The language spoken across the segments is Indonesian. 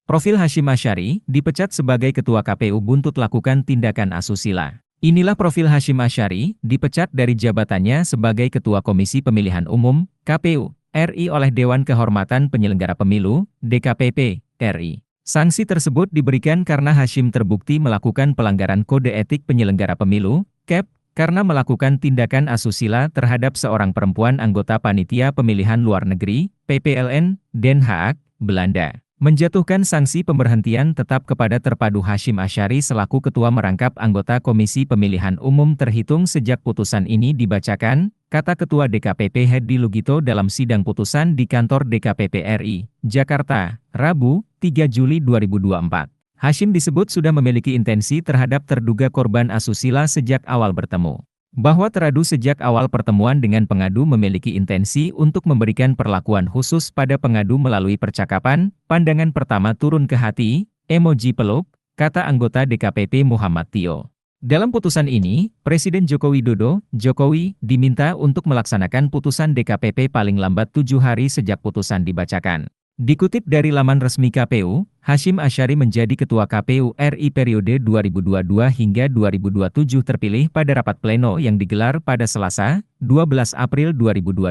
Profil Hasyim Asyari, dipecat sebagai Ketua KPU buntut lakukan tindakan asusila. Inilah profil Hasyim Asyari, dipecat dari jabatannya sebagai Ketua Komisi Pemilihan Umum, KPU, RI oleh Dewan Kehormatan Penyelenggara Pemilu, DKPP, RI. Sanksi tersebut diberikan karena Hasyim terbukti melakukan pelanggaran Kode Etik Penyelenggara Pemilu, KEP, karena melakukan tindakan asusila terhadap seorang perempuan anggota Panitia Pemilihan Luar Negeri, PPLN, Den Haag, Belanda. Menjatuhkan sanksi pemberhentian tetap kepada Terpadu Hasyim Asyari selaku Ketua Merangkap Anggota Komisi Pemilihan Umum terhitung sejak putusan ini dibacakan, kata Ketua DKPP Hedi Lugito dalam sidang putusan di kantor DKPP RI, Jakarta, Rabu, 3 Juli 2024. Hasyim disebut sudah memiliki intensi terhadap terduga korban asusila sejak awal bertemu. Bahwa teradu sejak awal pertemuan dengan pengadu memiliki intensi untuk memberikan perlakuan khusus pada pengadu melalui percakapan, pandangan pertama turun ke hati, emoji peluk, kata anggota DKPP Muhammad Tio. Dalam putusan ini, Presiden Joko Widodo, Jokowi, diminta untuk melaksanakan putusan DKPP paling lambat 7 hari sejak putusan dibacakan. Dikutip dari laman resmi KPU, Hasyim Asyari menjadi Ketua KPU RI periode 2022 hingga 2027 terpilih pada rapat pleno yang digelar pada Selasa, 12 April 2022.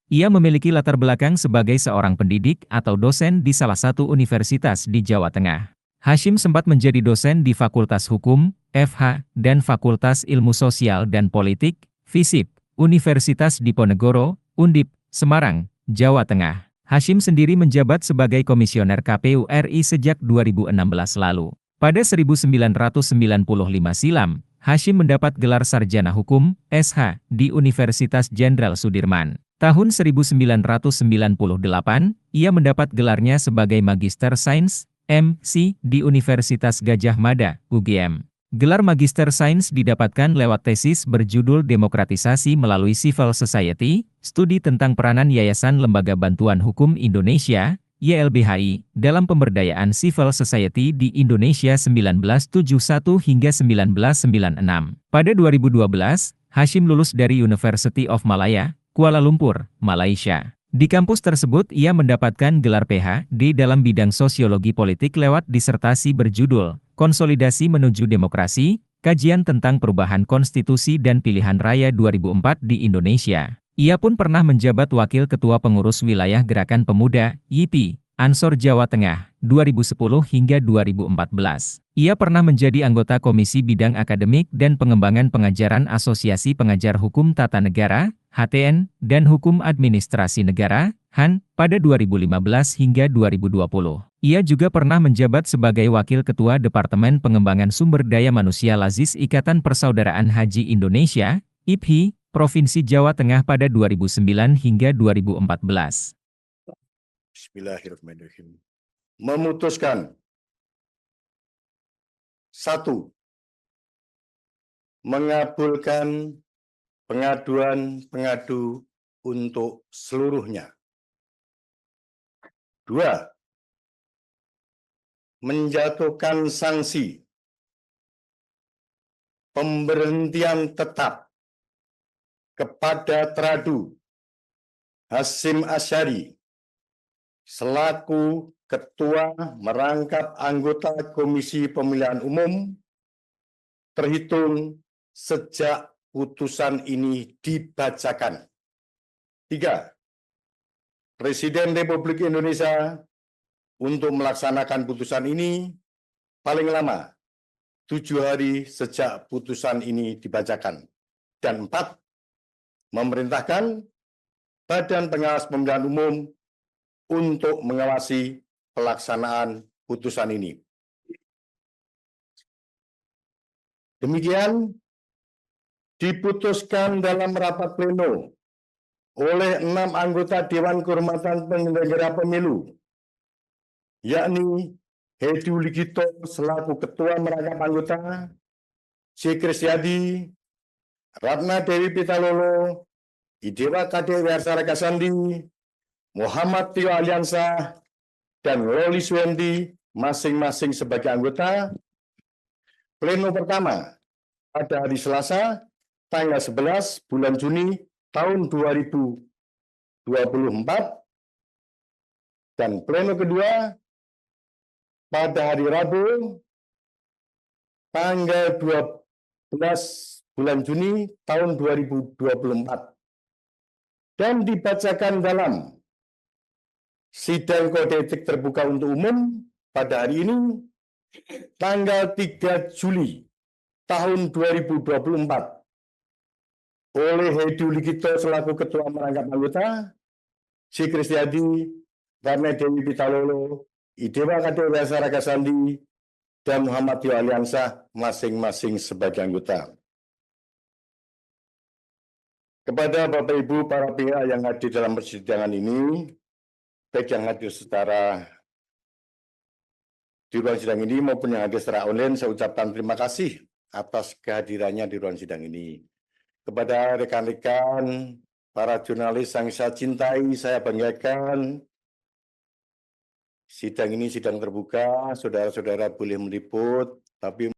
Ia memiliki latar belakang sebagai seorang pendidik atau dosen di salah satu universitas di Jawa Tengah. Hasyim sempat menjadi dosen di Fakultas Hukum, FH, dan Fakultas Ilmu Sosial dan Politik, FISIP, Universitas Diponegoro, Undip, Semarang, Jawa Tengah. Hasyim sendiri menjabat sebagai komisioner KPU RI sejak 2016 lalu. Pada 1995 silam, Hasyim mendapat gelar Sarjana Hukum, SH, di Universitas Jenderal Sudirman. Tahun 1998, ia mendapat gelarnya sebagai Magister Sains, MC, di Universitas Gadjah Mada, UGM. Gelar Magister Sains didapatkan lewat tesis berjudul Demokratisasi Melalui Civil Society, Studi tentang Peranan Yayasan Lembaga Bantuan Hukum Indonesia, YLBHI, dalam pemberdayaan civil society di Indonesia 1971 hingga 1996. Pada 2012, Hasyim lulus dari University of Malaya, Kuala Lumpur, Malaysia. Di kampus tersebut ia mendapatkan gelar PhD dalam bidang sosiologi politik lewat disertasi berjudul Konsolidasi Menuju Demokrasi, Kajian tentang Perubahan Konstitusi dan Pilihan Raya 2004 di Indonesia. Ia pun pernah menjabat Wakil Ketua Pengurus Wilayah Gerakan Pemuda, YIPI, Ansor Jawa Tengah, 2010 hingga 2014. Ia pernah menjadi anggota Komisi Bidang Akademik dan Pengembangan Pengajaran Asosiasi Pengajar Hukum Tata Negara, HTN, dan Hukum Administrasi Negara, HAN, pada 2015 hingga 2020. Ia juga pernah menjabat sebagai Wakil Ketua Departemen Pengembangan Sumber Daya Manusia Lazis Ikatan Persaudaraan Haji Indonesia, IPHI, Provinsi Jawa Tengah pada 2009 hingga 2014. Bismillahirrahmanirrahim. Memutuskan 1. Mengabulkan pengaduan pengadu untuk seluruhnya. 2. Menjatuhkan sanksi pemberhentian tetap kepada teradu Hasyim Asyari selaku Ketua Merangkap Anggota Komisi Pemilihan Umum terhitung sejak putusan ini dibacakan. 3. Presiden Republik Indonesia untuk melaksanakan putusan ini paling lama 7 hari sejak putusan ini dibacakan. Dan 4. Memerintahkan Badan Pengawas Pemilihan Umum untuk mengawasi pelaksanaan putusan ini. Demikian diputuskan dalam rapat pleno oleh 6 anggota Dewan Kehormatan Penyelenggara Pemilu, yakni Hedi Lugito selaku Ketua Merangkap Anggota, C. Kristiadi, Ratna Dewi Pitalolo, Idewa Kade Wiarsara Kasandi, Muhammad Tio Aliansa, dan Loli Suendi masing-masing sebagai anggota. Pleno pertama pada hari Selasa, tanggal 11 bulan Juni tahun 2024, dan pleno kedua pada hari Rabu, tanggal 12 bulan Juni tahun 2024 dan dibacakan dalam sidang kode etik terbuka untuk umum pada hari ini, tanggal 3 Juli tahun 2024 oleh Hedi Ulikito selaku Ketua Merangkap Anggota, Si Kristiadi, Karne Dewi Pitalolo, Idewa Kadewa Saraka Sandi, dan Muhammad Tio Aliansah masing-masing sebagai anggota. Kepada Bapak Ibu para pihak yang hadir dalam persidangan ini, baik yang hadir secara di ruang sidang ini maupun yang hadir secara online, saya ucapkan terima kasih atas kehadirannya di ruang sidang ini. Kepada rekan-rekan para jurnalis yang saya cintai, saya banggakan, sidang ini sidang terbuka, saudara-saudara boleh meliput, tapi